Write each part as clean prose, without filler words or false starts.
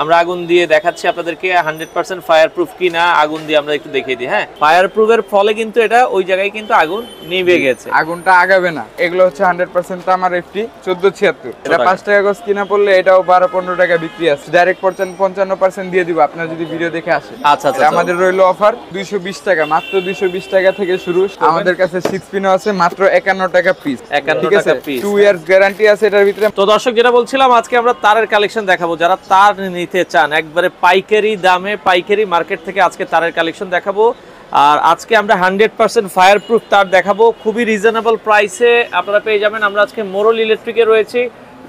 আমরা আগুন দিয়ে দেখাচ্ছি আপনাদেরকে 100% ফায়ার প্রুফ কিনা, আগুন দিয়ে আমরা একটু দেখিয়ে দিই। হ্যাঁ, ফায়ার প্রুফের ফলে কিন্তু এটা ওই জায়গায় কিন্তু আগুন নিভে গেছে, আগুনটা আগাবে না। এগুলো হচ্ছে 100% তামার এফটি 1476। এটা 5 টাকা গজ কিনা পড়লে এটাও 12-15 টাকা বিক্রি আছে। ডাইরেক্ট 55% দিয়ে দিব আপনারা যদি ভিডিও দেখে আসেন। আচ্ছা আচ্ছা, আমাদের রইলো অফার 220 টাকা, মাত্র 220 টাকা থেকে শুরু। আমাদের কাছে 6 পিনও আছে মাত্র 51 টাকা পিস। 51 টাকা পিস, 2 ইয়ার্স গ্যারান্টি আছে এটার ভিতরে। তো দর্শক যেটা বলছিলাম, আজকে আমরা তারের কালেকশন দেখাবো। যারা তার নিতে চান একবারে পাইকারি দামে, পাইকারি মার্কেট থেকে আজকে তারের কালেকশন দেখাবো। আর আজকে আমরা 100% ফায়ার প্রুফ তার দেখাবো, খুবই রিজনেবল প্রাইসে আপনারা পেয়ে যাবেন। আমরা আজকে মোরল ইলেকট্রিকে রয়েছি,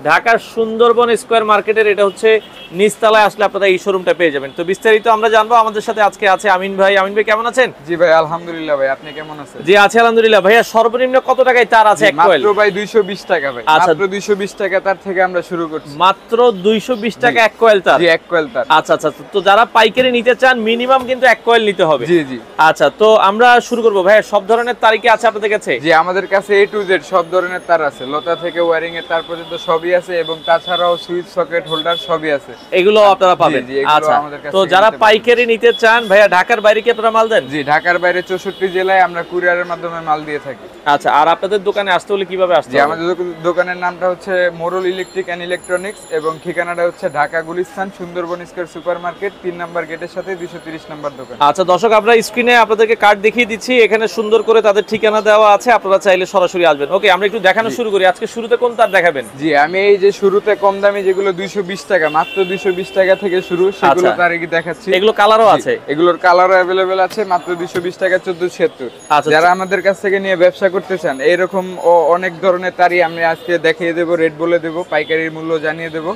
ঢাকার সুন্দরবন স্কয়ার মার্কেটের। এটা হচ্ছে নিচতলায় আসলে আপনারা এই শোরুমটা পেয়ে যাবেন। তো বিস্তারিত আমরা জানবো। আমাদের সাথে আজকে আছে আমিন ভাই। আমিন ভাই কেমন আছেন? জি ভাই আলহামদুলিল্লাহ। ভাই আপনি কেমন আছেন? জি আছি আলহামদুলিল্লাহ। ভাইয়া সর্বনিম্ন কত টাকায় তার আছে এক কয়েল? মাত্র ভাই 220 টাকা ভাই। মাত্র 220 টাকা তার থেকে আমরা শুরু করছি। মাত্র 220 টাকা এক কয়েল তার? জি এক কয়েল তার। আচ্ছা আচ্ছা, তো যারা পাইকারি নিতে চান মিনিমাম কিন্তু এক কয়েল নিতে হবে। জি জি। আচ্ছা, তো আমরা শুরু করব। ভাইয়া সব ধরনের তারই কি আছে আপনাদের কাছে? জি আমাদের কাছে A to Z সব ধরনের তার আছে, লতা থেকে ওয়্যারিং এর তার পর্যন্ত সবই আছে, এবং তাছাড়াও সুইচ সকেট হোল্ডার সবই আছে। এগুলো আপনারা পাবেন। আচ্ছা, তো যারা পাইকারি নিতে চান, ভাইয়া ঢাকার বাইরে কি আপনারা মাল দেন? জি ঢাকার বাইরে 64 জেলায় আমরা কুরিয়ারের মাধ্যমে মাল দিয়ে থাকি। আচ্ছা, আর আপনাদের দোকানে আসতে হলে কিভাবে আসতে হবে? জি আমাদের দোকানের নামটা হচ্ছে মোরল ইলেকট্রিক এন্ড ইলেকট্রনিক্স, এবং ঠিকানাটা হচ্ছে Dhaka Gulistan Sundarban square supermarket 3 number গেটের সাথে 230 নাম্বার দোকান। আচ্ছা দর্শক, আমরা স্ক্রিনে আপনাদেরকে কার্ড দেখিয়ে দিচ্ছি, এখানে সুন্দর করে তাদের ঠিকানা দেওয়া আছে, আপনারা চাইলে সরাসরি আসবেন। ওকে, আমরা একটু দেখানো শুরু করি। আজকে শুরুতে কোন তার দেখাবেন? জি আমি এই যে শুরুতে কম দামি যেগুলো 220 টাকা, মাত্র 220 টাকা থেকে শুরু, সেগুলো তার কি দেখাচ্ছি। এগুলো কালারও আছে? এগুলোর কালারও अवेलेबल আছে, মাত্র 220 টাকা 1476। যারা আমাদের কাছ থেকে নিয়ে ব্যবসা করতে চান, এরকম অনেক ধরনের তারই আমি আজকে দেখিয়ে দেব, রেট বলে দেব, পাইকারি মূল্য জানিয়ে দেব।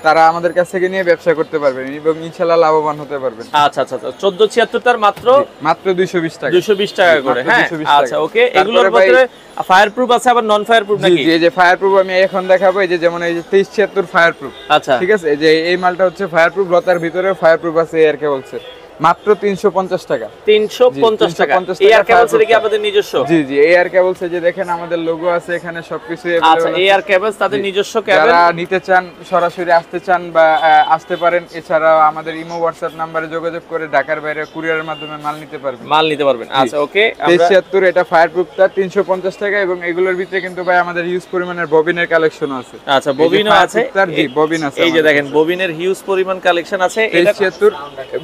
তারা আমাদের কাছ থেকে নিয়ে ব্যবসা করতে পারবেন এবং ইনশাআল্লাহ লাভবান হতে পারবেন। আচ্ছা আচ্ছা, 1476 তার মাত্র 220 টাকা। 220 টাকা করে। হ্যাঁ আচ্ছা ওকে। এগুলোর ভিতরে ফায়ার প্রুফ আছে আবার নন ফায়ার প্রুফ নাকি? জি, এই যে ফায়ার প্রুফ আমি এখন দেখাবো। এই যে যেমন এই যে 2376 ফায়ার প্রুফ। আচ্ছা ঠিক আছে, এই যে এই মালটা হচ্ছে ফায়ার প্রুফ, লতার ভিতরে ফায়ার প্রুফ আছে। এর কে বলছে মাত্র 350 টাকা। 350 টাকা। এয়ার কেবলস কি আপনাদের নিজস্ব? জি জি, এয়ার কেবলস যে দেখেন আমাদের লোগো আছে এখানে, সবকিছু अवेलेबल। আচ্ছা, এয়ার কেবলস তাদের নিজস্ব কেবল। যারা নিতে চান সরাসরি আসতে চান বা আসতে পারেন। এছাড়া আমাদের ইমো হোয়াটসঅ্যাপ নম্বরে যোগাযোগ করে ঢাকার বাইরে কুরিয়ারের মাধ্যমে মাল নিতে পারবেন। আচ্ছা ওকে। 2376 এটা ফায়ার প্রুফটা 350 টাকা, এবং এগুলোর ভিতরে কিন্তু ভাই আমাদের হিউজ পরিমাণের ববিনের কালেকশন আছে। আচ্ছা, ববিনও আছে? জি ববিন আছে। এই যে দেখেন ববিনের হিউজ পরিমাণ কালেকশন আছে। 2376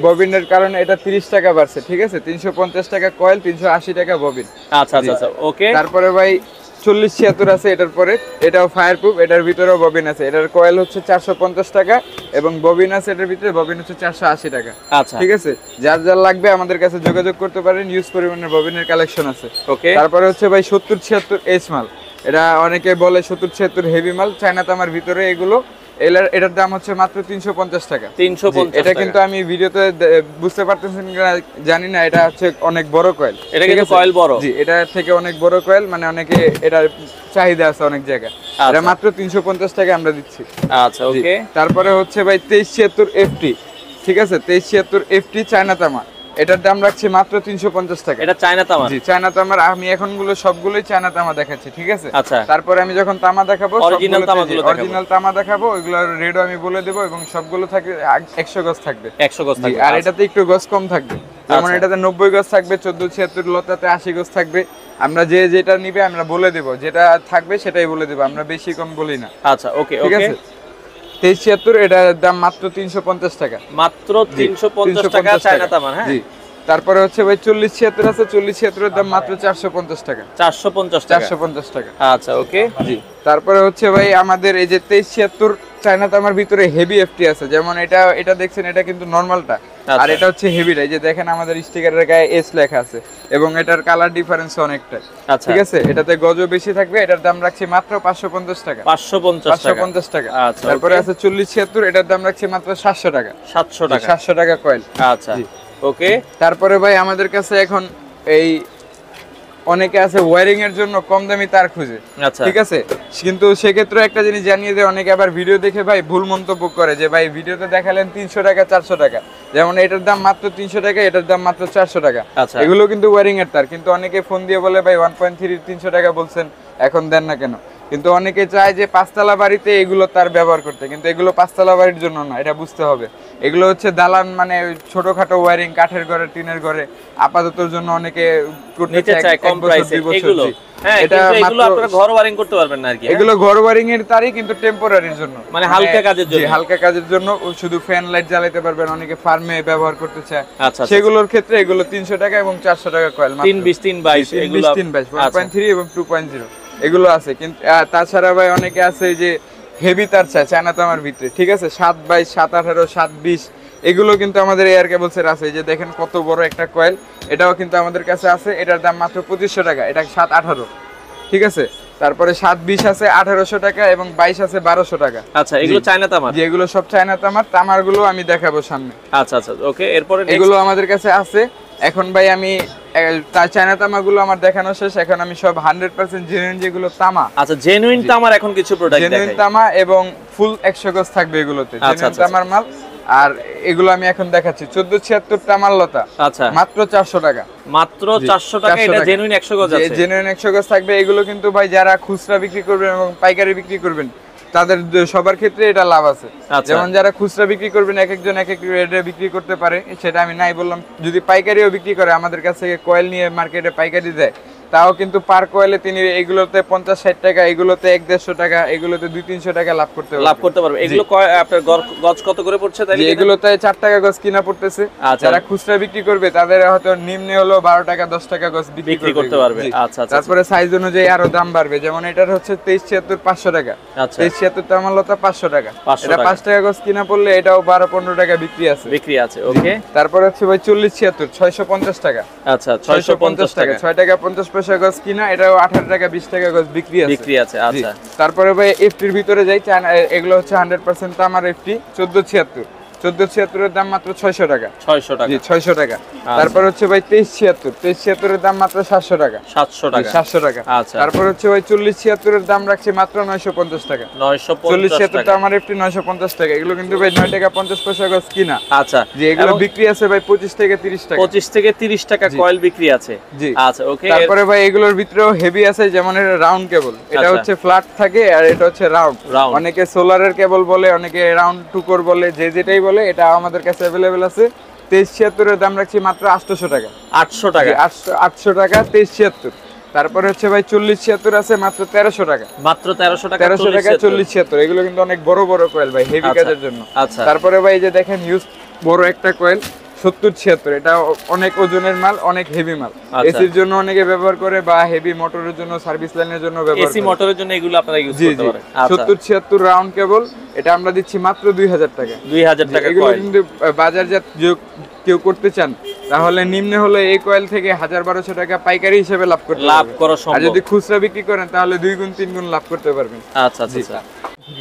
ববিনের কারণে এটা 30 টাকা বাড়ছে, ঠিক আছে। 350 টাকা কয়েল, 380 টাকা ববিন। আচ্ছা আচ্ছা আচ্ছা ওকে। তারপরে ভাই 4076 আছে এটার পরে, এটাও ফায়ার প্রুফ, এটার ভিতরেও ববিন আছে। এটার কয়েল হচ্ছে 450 টাকা এবং ববিন আছে এটার ভিতরে, ববিন হচ্ছে 480 টাকা। আচ্ছা ঠিক আছে, যার যার লাগবে আমাদের কাছে যোগাযোগ করতে পারেন, ইউজ পরিমাণের ববিনের কালেকশন আছে। ওকে। তারপরে হচ্ছে ভাই 7076 এইচ মাল। এটা অনেকে বলে 7076 হেভি মাল, চায়না তামার ভিতরে এগুলো। এটার দাম হচ্ছে মাত্র 350 টাকা। 350। এটা কিন্তু আমি ভিডিওতে বুঝতে পারতেছেন জানি না, এটা হচ্ছে অনেক বড় কয়েল। এটা কিন্তু কয়েল বড়। জি, এটা থেকে অনেক বড় কয়েল, মানে অনেকে এটার চাহিদা আছে অনেক জায়গায়। এটা মাত্র 350 টাকা আমরা দিচ্ছি। আচ্ছা ওকে। তারপরে হচ্ছে ভাই 2376 এফটি, ঠিক আছে। 2376 এফটি চায়না তামা, এটার দাম রাখছি মাত্র 350 টাকা। এটা চায়না তামা? জি চায়না তামার। আমি এখন সবগুলোই চায়না তামা দেখাচ্ছি, ঠিক আছে। আচ্ছা, তারপরে আমি যখন তামা দেখাবো, অরিজিনাল তামা দেখাবো, ওইগুলোর রেটও আমি বলে দেবো, এবং সবগুলো থাকবে 100 গজ থাকবে। 100 গজ থাকবে। আর এটাতে একটু গজ কম থাকবে, যেমন এটাতে 90 গজ থাকবে, 1476 লতাতে 80 গজ থাকবে। আমরা যেটা নিবে আমরা বলে দেব, যেটা থাকবে সেটাই বলে দেব, আমরা বেশি কম বলি না। আচ্ছা ওকে ঠিক আছে। 2376 এটার দাম মাত্র 350 টাকা। মাত্র 350 টাকা চায়না তামা। হ্যাঁ জি। তারপরে হচ্ছে ভাই 4076 আছে, 4076 এর দাম মাত্র 450 টাকা। 450 টাকা। আচ্ছা ওকে জি। তারপরে হচ্ছে ভাই আমাদের এই যে 2376 চায়না তামার ভিতরে হেভি এফটি আছে, যেমন এটা দেখছেন, এটা কিন্তু নরমালটা, আর এটা হচ্ছে হেভিটা। এই যে দেখেন আমাদের স্টিকারের গায়ে এস লেখা আছে, এবং এটার কালার ডিফারেন্স অনেকটা। ঠিক আছে, এটাতে গজও বেশি থাকবে। এটার দাম রাখছি মাত্র 550 টাকা। 550 টাকা। তারপরে আছে 4076, এটার দাম রাখছি মাত্র 700 টাকা। 700 টাকা কয়েল। আচ্ছা ওকে। তারপরে ভাই আমাদের কাছে এখন এই অনেকে আছে ওয়্যারিং এর জন্য কম দামি তার খুঁজে, ঠিক আছে। কিন্তু সেক্ষেত্রে একটা জিনিস জানিয়ে দেয়, অনেকে আবার ভিডিও দেখে ভাই ভুল মন্তব্য করে যে ভাই ভিডিওতে দেখালেন 300 টাকা 400 টাকা, যেমন এটার দাম মাত্র 300 টাকা, এটার দাম মাত্র 400 টাকা। এগুলো কিন্তু ওয়্যারিং এর তার, কিন্তু অনেকে ফোন দিয়ে বলে ভাই 1.3 300 টাকা বলছেন, এখন দেন না কেন। কিন্তু অনেকে চায় যে পাঁচতলা বাড়িতে এগুলো তার ব্যবহার করতে, কিন্তু এগুলো পাঁচতলা বাড়ির জন্য না, এটা বুঝতে হবে। এগুলো হচ্ছে দালান, মানে ছোটখাটো ওয়্যারিং, কাঠের ঘরে, টিনের ঘরে আপাততর জন্য অনেকে করতে চায় কম প্রাইসে এগুলো। হ্যাঁ, এটা এগুলো আপনারা ঘর ওয়্যারিং করতে পারবেন না আর কি। এগুলো ঘর ওয়্যারিং এর তারই, কিন্তু টেম্পোরারির জন্য, মানে হালকা কাজের জন্য। হালকা কাজের জন্য শুধু ফ্যান লাইট জ্বালাতে পারবেন, অনেকে ফার্মে ব্যবহার করতে চায়। আচ্ছা, সেগুলোর ক্ষেত্রে এগুলো 300 টাকা এবং 400 টাকা কয়েল, 320 322 এগুলো 322 1.3 এবং 2.0 এগুলো আছে। কিন্তু তাছাড়া ভাই অনেকে আছে যে হেভি তার চায় চায়না তামার ভিতরে, ঠিক আছে, 722 718 720 এগুলো কিন্তু আমাদের এয়ার কেবলসের আছে। এই যে দেখেন কত বড় একটা কয়েল, এটাও কিন্তু আমাদের কাছে আছে। এটার দাম মাত্র 2500 টাকা, এটা 718, ঠিক আছে। তারপরে 720 আছে 1800 টাকা এবং 22 আছে 1200 টাকা। আচ্ছা, এগুলো চায়না তামার? জি, এগুলো সব চায়না তামার। তামারগুলো আমি দেখাবো সামনে। আচ্ছা আচ্ছা, ওকে। এরপরে এগুলো আমাদের কাছে আছে। এখন ভাই আমি চায়না তামাগুলো আমার দেখানো শেষ, এখন আমি সব 100% জেনুইন যেগুলো তামা। আচ্ছা, জেনুইন তামার এখন কিছু প্রোডাক্ট দেখাই। জেনুইন তামা এবং ফুল 100 গজ থাকবে এগুলোতে, জেনুইন তামার মাল। আর এগুলো আমি এখন দেখাচ্ছি 1476 তামার লতা। আচ্ছা, মাত্র 400 টাকা। মাত্র 400 টাকা। এটা জেনুইন 100 গজ আছে? জেনুইন 100 গজ থাকবে। এগুলো কিন্তু ভাই যারা খুচরা বিক্রি করবেন এবং পাইকারি বিক্রি করবেন তাদের সবার ক্ষেত্রে এটা লাভ আছে। যেমন যারা খুচরা বিক্রি করবেন এক একজন এক এক রেটে বিক্রি করতে পারে, সেটা আমি নাই বললাম। যদি পাইকারিও বিক্রি করে, আমাদের কাছ থেকে কয়েল নিয়ে মার্কেটে পাইকারি দেয়, তাও কিন্তু পার কয়েলে তিনি এগুলোতে 50-60 টাকা, এগুলোতে 1-150 টাকা, এগুলোতে 200-300 টাকা লাভ করতে পারবে। এগুলো আপনার গজ কত করে পড়ছে? এগুলোতে 4 টাকা গজ কিনা পড়তেছে। যারা খুচরা বিক্রি করবে তাদের হয়তো নিম্নে হলো 12 টাকা 10 টাকা গজ বিক্রি করতে পারবে। আচ্ছা, তারপরে সাইজ অনুযায়ী আরো দাম বাড়বে। যেমন এটার হচ্ছে 2376 500 টাকা। 2376 তামালতা 500 টাকা। এটা 5 টাকা গজ কিনা পড়লে এটাও 12-15 টাকা বিক্রি আছে। ওকে। তারপরে হচ্ছে ভাই 4076 650 টাকা। আচ্ছা, 650 টাকা। 6 টাকা 50 পয়সা গজ কিনা, এটাও 18 টাকা 20 টাকা গজ বিক্রি আছে। আচ্ছা, তারপরে ভাই এফটির ভিতরে যাই, এগুলো হচ্ছে 100% তামার এফটি 1476 এর দাম মাত্র 600 টাকা। 600 টাকা। তারপর হচ্ছে ভাই 2376 এর দাম মাত্র 700 টাকা। 700 টাকা। আচ্ছা, তারপর হচ্ছে ভাই 4076 এর দাম রাখছি মাত্র 950 টাকা। 4076 তামার এফটি 950 টাকা। এগুলো কিন্তু ভাই 9 টাকা 50 পয়সা গজ কিনা। আচ্ছা, যে এগুলো বিক্রি আছে ভাই 25 থেকে 30 টাকা। 25 থেকে 30 টাকা কয়েল বিক্রি আছে। জি, আচ্ছা, ওকে। তারপরে ভাই এগুলোর ভিতরেও হেভি আছে, যেমন এটা রাউন্ড কেবল। এটা হচ্ছে ফ্ল্যাট থাকে আর এটা হচ্ছে রাউন্ড। অনেকে সোলারের কেবল বলে, অনেকে রাউন্ড টুকর বলে, যে যেটাই বলে, এটা আমাদের কাছে अवेलेबल আছে। 2376 এর দাম রাখছি মাত্র 800 টাকা। 800 টাকা। 800 টাকা 2376। তারপরে হচ্ছে ভাই 4076 আছে মাত্র 1300 টাকা। মাত্র 1300 টাকা। 1300 টাকা 4076। এগুলো কিন্তু অনেক বড় বড় কয়েল ভাই, হেভি কাজের জন্য। আচ্ছা, তারপরে ভাই যে দেখেন হিউজ বড় একটা কয়েল 7076, এটা অনেক ওজনের মাল, অনেক হেভি মাল। এসির জন্য অনেকে ব্যবহার করে, বা হেভি মোটরের জন্য, সার্ভিস লাইনের জন্য ব্যবহার করে। এসি মোটরের জন্য এগুলো আপনারা ইউজ করতে পারেন। 7076 রাউন্ড কেবল, এটা আমরা দিচ্ছি মাত্র 2000 টাকা। 2000 টাকা এগুলো কয়েল। কিন্তু বাজারজাত কেউ করতে চান তাহলে নিম্নে হলে এই কয়েল থেকে 1000-1200 টাকা পাইকারি হিসেবে লাভ করা সম্ভব। আর যদি খুচরা বিক্রি করেন তাহলে 2 গুণ 3 গুণ লাভ করতে পারবেন। আচ্ছা আচ্ছা।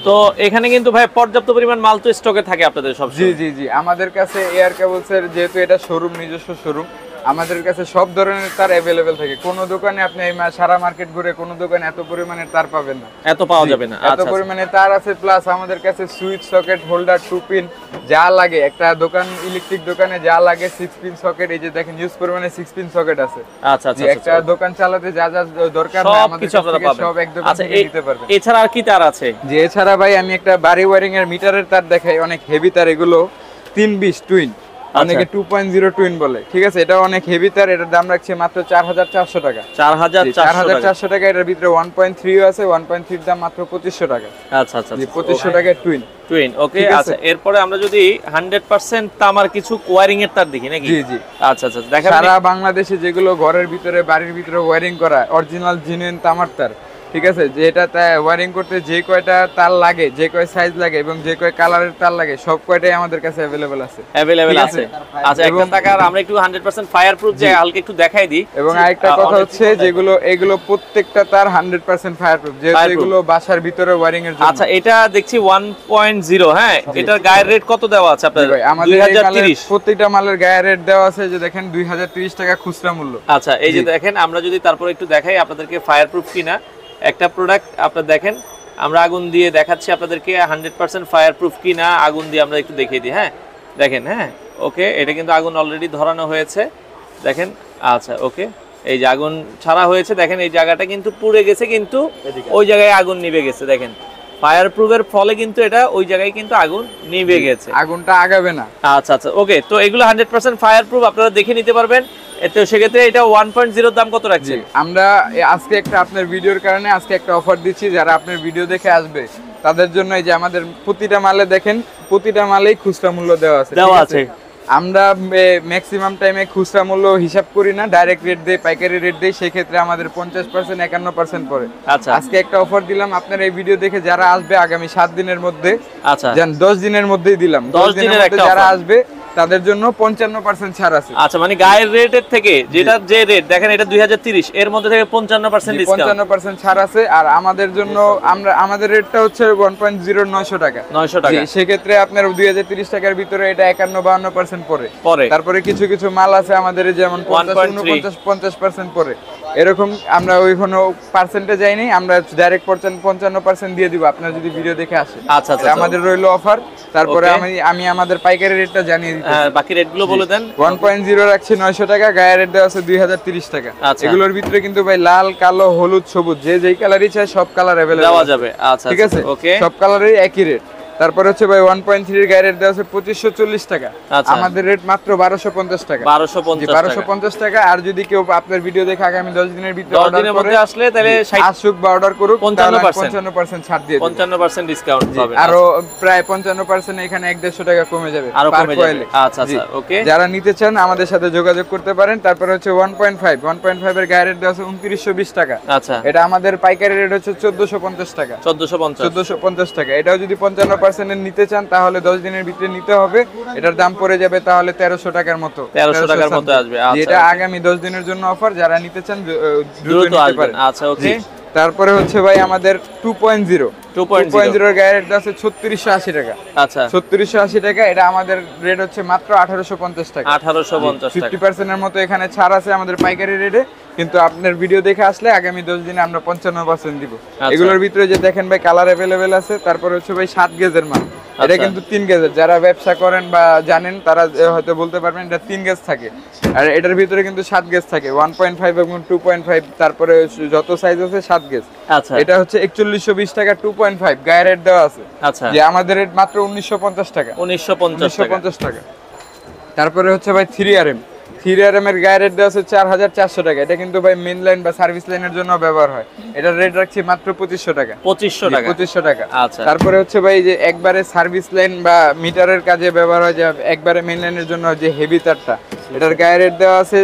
তো এখানে কিন্তু ভাই পর্যাপ্ত পরিমাণ মাল তো স্টকে থাকে আপনাদের সব? জি, আমাদের কাছে এয়ার কেবলসের যেহেতু এটা শোরুম, নিজস্ব শোরুম, আমাদের কাছে সব ধরনের তার अवेलेबल থাকে। কোন দোকানে আপনি সারা মার্কেট ঘুরে কোন দোকানে এত পরিমাণে তার পাবেন না, এত পাওয়া যাবে না। এত পরিমাণে তার আছে। প্লাস আমাদের কাছে সুইচ, সকেট, হোল্ডার, 2 পিন যা লাগে, একটা দোকান ইলেকট্রিক দোকানে যা লাগে, 6 পিন সকেট, এই যে দেখেন ইউজ পরিমাণে 6 পিন সকেট আছে। আচ্ছা আচ্ছা, একটা দোকান চালাতে যা যা দরকার আমাদের কাছে সব এক দোকান থেকে দিতে পারবেন। এছাড়া আর কি তার আছে? যে এছাড়া ভাই আমি একটা বাড়ি ওয়্যারিং এর মিটারের তার দেখাই, অনেক হেভি তার। এগুলো 320 টুইন, অনেকে 2.0 টুইন বলে, ঠিক আছে। এটা অনেক হেভি তার, এটার দাম রাখছে মাত্র 4400 টাকা। 4400 টাকা। এটার ভিতরে 1.3 আছে, 1.3 এর দাম মাত্র 2500 টাকা। আচ্ছা আচ্ছা, 2500 টাকা টুইন। ওকে। আচ্ছা, এরপরে আমরা যদি 100% তামার কিছু ওয়্যারিং এর তার দেখি নাকি? জি। আচ্ছা আচ্ছা, দেখেন সারা বাংলাদেশে যেগুলো ঘরের ভিতরে, বাড়ির ভিতরে ওয়্যারিং করা অরিজিনাল জেনুইন তামার তার, ঠিক আছে, যেটা ওয়্যারিং করতে যে কয়টা তার লাগে, যে কয় সাইজ লাগে এবং যে কয় কালারের তার লাগে, সব কয়টাই আমাদের কাছে अवेलेबल আছে। আচ্ছা, একটা টাকার আমরা একটু 100% ফায়ার প্রুফ যে হালকা একটু দেখাই দিই। এবং আরেকটা কথা হচ্ছে, এগুলো প্রত্যেকটা তার 100% ফায়ার প্রুফ, যেহেতু এগুলো বাসার ভিতরে ওয়্যারিং এর জন্য। আচ্ছা, এটা দেখছি 1.0। হ্যাঁ, এটার গায়ের রেট কত দেওয়া আছে আপনাদের? আমাদের 2030। প্রত্যেকটা মালের গায়ের রেট দেওয়া আছে, যে দেখেন 2030 টাকা খুচরা মূল্য। আচ্ছা, এই যে দেখেন, আমরা যদি তারপর একটু দেখাই আপনাদেরকে ফায়ার প্রুফ কিনা একটা প্রোডাক্ট, আপনারা দেখেন আমরা আগুন দিয়ে দেখাচ্ছি আপনাদেরকে 100% ফায়ার প্রুফ কিনা। আগুন দিয়ে আমরা একটু দেখিয়ে দিই। হ্যাঁ, দেখেন। হ্যাঁ, ওকে, এটা কিন্তু আগুন অলরেডি ধরানো হয়েছে, দেখেন। আচ্ছা, ওকে, এই যে আগুন ছাড়া হয়েছে, দেখেন এই জায়গাটা কিন্তু পুড়ে গেছে, কিন্তু ওই জায়গায় আগুন নিভে গেছে। দেখেন ফায়ার প্রুফের ফলে কিন্তু এটা ওই জায়গায় কিন্তু আগুন নিভে গেছে, আগুনটা আগাবে না। আচ্ছা আচ্ছা, ওকে। তো এগুলো 100% ফায়ার প্রুফ, আপনারা দেখে নিতে পারবেন। এতে সেক্ষেত্রে এটা 1.0 দাম কত রাখছেন? আমরা আজকে একটা আপনার ভিডিওর কারণে আজকে একটা অফার দিচ্ছি, যারা আপনার ভিডিও দেখে আসবে তাদের জন্য। এই যে আমাদের প্রতিটা মালে দেখেন, প্রতিটা মালেই খুচরা মূল্য দেওয়া আছে। আমরা ম্যাক্সিমাম টাইমে খুচরা মূল্য হিসাব করি না, ডাইরেক্ট রেট দেই, পাইকারি রেট দেই। সেক্ষেত্রে আমাদের 50% 51% পড়ে। আচ্ছা, আজকে একটা অফার দিলাম আপনার এই ভিডিও দেখে যারা আসবে আগামী 7 দিনের মধ্যে, আচ্ছা 10 দিনের মধ্যেই দিলাম, 10 দিনের মধ্যে যারা আসবে তাদের জন্য 55% ছাড় আছে। আচ্ছা, মানে গায়ের রেটের থেকে যেটা যে রেট দেখেন এটা 2030, এর মধ্যে থেকে 55% ডিসকাউন্ট, 55% ছাড় আছে। আর আমাদের জন্য আমাদের রেটটা হচ্ছে 1.09 টাকা, 900 টাকা। সেক্ষেত্রে আপনার 2030 টাকার ভিতরে এটা 51-52% পড়ে। তারপরে কিছু কিছু মাল আছে আমাদের যেমন 50-49-50% পড়ে, এরকম আমরা ওই কোনো পার্সেন্টে যাইনি, আমরা ডাইরেক্ট 55% দিয়ে দিব আপনারা যদি ভিডিও দেখে আসেন। আচ্ছা আচ্ছা, আমাদের রইলো অফার। তারপরে আমি আমাদের পাইকারি রেটটা জানিয়ে দিই। হ্যাঁ, বাকি রেটগুলো বলে দেন। 1.0 রাখছি 900 টাকা, গায়ের রেট দেওয়া আছে 2030 টাকা। এগুলোর ভিতরে কিন্তু ভাই লাল, কালো, হলুদ, সবুজ যে যেই কালারই চাই সব কালার अवेलेबल দেওয়া যাবে। আচ্ছা, ঠিক আছে, ওকে। সব কালারেরই একই রেট। তারপরে হচ্ছে ভাই 1.3 এর গায়ের রেট দেওয়া আছে 2540 টাকা, আমাদের রেট মাত্র 1250 টাকা। 1250 টাকা। আর যদি কেউ আপনার ভিডিও দেখে আগামী 10 দিনের ভিতরে অর্ডার করে আসলে তাহলে আসুক বা অর্ডার করুক, 55% ছাড় দিয়ে 55% ডিসকাউন্ট পাবেন। আরো প্রায় 55% এখানে 150 টাকা কমে যাবে পার কয়েলে। আচ্ছা আচ্ছা, ওকে। যারা নিতে চান আমাদের সাথে যোগাযোগ করতে পারেন। তারপর হচ্ছে 1.5 এর গায়ের রেট দেওয়া আছে 2920 টাকা। আচ্ছা, এটা আমাদের পাইকারি রেট হচ্ছে 1450 টাকা। 1450 টাকা। এটাও যদি 55% নিতে চান তাহলে 10 দিনের ভিতরে নিতে হবে। এটার দাম পড়ে যাবে তাহলে 1300 টাকার মতো, 1300 টাকার মতো আসবে। আচ্ছা, এটা আগামী 10 দিনের জন্য অফার, যারা নিতে চান দ্রুত নিতে পারেন। আচ্ছা, ওকে। তারপরে হচ্ছে ভাই আমাদের 2.0 এর গায়ের রেট আছে 3680 টাকা। আচ্ছা, 3680 টাকা। এটা আমাদের রেট হচ্ছে মাত্র 1850 টাকা। 1850 টাকা। 50% এর মতো এখানে ছাড় আছে আমাদের পাইকারি রেটে, কিন্তু আপনার ভিডিও দেখে আসলে আগামী 10 দিনে আমরা 55% দিব। এগুলোর ভিতরে যে দেখেন ভাই কালার अवेलेबल আছে। তারপর হচ্ছে ভাই 7 গেজের মাল, এটা কিন্তু 3 গেজের। যারা ব্যবসা করেন বা জানেন তারা হয়তো বলতে পারবেন এটা 3 গেজ থাকে, আর এটার ভিতরে কিন্তু 7 গেজ থাকে, 1.5 এবং 2.5, তারপরে যত সাইজ আছে 7 গেজ। আচ্ছা, এটা হচ্ছে 4120 টাকা, 2.5 গায়ের রেট দেওয়া আছে। আচ্ছা, যে আমাদের রেট মাত্র 1950 টাকা, 1950 টাকা। তারপরে হচ্ছে ভাই 3RM এর গায়ের রেট দেওয়া আছে 4400 টাকা। এটা কিন্তু ভাই মেইন লাইন বা সার্ভিস লাইনের জন্য ব্যবহার হয়। এটার রেট রাখছি মাত্র 2500 টাকা। 2500 টাকা। আচ্ছা, তারপরে হচ্ছে ভাই যে একবারে সার্ভিস লাইন বা মিটারের কাজে ব্যবহার হয়, যে একবারে মেইন লাইনের জন্য যে হেভি তারটা, এটার গায়ের রেট দেওয়া আছে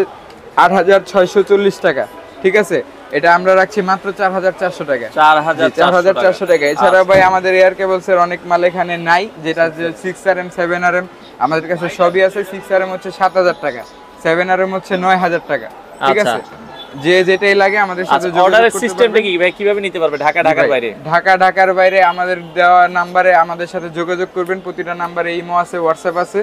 8640 টাকা। ঠিক আছে, এটা আমরা রাখছি মাত্র 4400 টাকা। 4400 টাকা। এছাড়া ভাই আমাদের এয়ার কেবলস এর অনেক মাল এখানে নাই, যেটা 6RM 7RM আমাদের কাছে সবই আছে। 6RM হচ্ছে 7000 টাকা, 7RM হচ্ছে 9000 টাকা। ঠিক আছে, যে যেটাই লাগে আমাদের সাথে যোগাযোগ করতে পারবেন। অর্ডারের সিস্টেমটা কি ভাই, কিভাবে নিতে পারবে? ঢাকার বাইরে আমাদের দেওয়া নম্বরে আমাদের সাথে যোগাযোগ করবেন। প্রতিটা নম্বরে ইমো আছে, হোয়াটসঅ্যাপ আছে,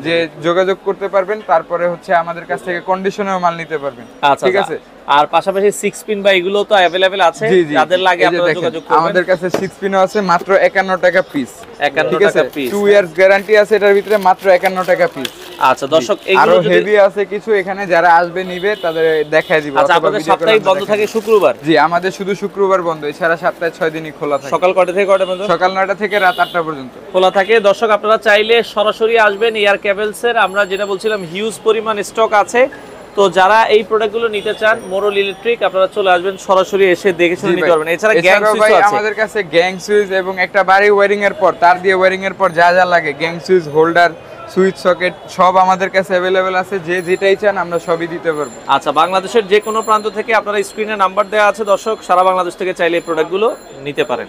যে যোগাযোগ করতে পারবেন। তারপরে হচ্ছে আমাদের কাছ থেকে কন্ডিশনেও মাল নিতে পারবেন। ঠিক আছে, আর পাশাপাশি 6 পিন বা এগুলো তো अवेलेबल আছে, যাদের লাগে আপনারা যোগাযোগ করবেন। আমাদের কাছে 6 পিনও আছে মাত্র 51 টাকা পিস। 51 টাকা পিস। 2 ইয়ার্স গ্যারান্টি আছে এটার ভিতরে, মাত্র 51 টাকা পিস। আচ্ছা দর্শক, এগুলো আরো হেভি আছে কিছু, এখানে যারা আসবে নিবে তাদের দেখাই দিব। আচ্ছা, আপনাদের সপ্তাহে বন্ধ থাকে শুক্রবার? জি, আমাদের শুধু শুক্রবার বন্ধ, এছাড়া সপ্তাহে 6 দিনই খোলা থাকে। সকাল কয়টা থেকে কয়টা পর্যন্ত? সকাল 9টা থেকে রাত 8টা পর্যন্ত খোলা থাকে। দর্শক, আপনারা চাইলে সরাসরি আসবেন এয়ার কেবলস এর। আমরা যেটা বলছিলাম হিউজ পরিমাণ স্টক আছে, তো যারা এই প্রোডাক্টগুলো নিতে চান মোরল ইলেকট্রিক, আপনারা চলে আসবেন, সরাসরি এসে দেখে শুনে নিতে পারবেন। এছাড়া গ্যাং সুইচ আছে আমাদের কাছে, গ্যাং সুইচ এবং একটা বাড়ি ওয়্যারিং এর পর তার দিয়ে ওয়্যারিং এর পর যা যা লাগে, gang switch, holder, switch socket সব আমাদের কাছে अवेलेबल আছে। যে যেটাই চান আমরা সবই দিতে পারবো। আচ্ছা, বাংলাদেশের যে কোনো প্রান্ত থেকে আপনারা স্ক্রিনে নাম্বার দেওয়া আছে দর্শক, সারা বাংলাদেশ থেকে চাইলে এই প্রোডাক্টগুলো নিতে পারেন।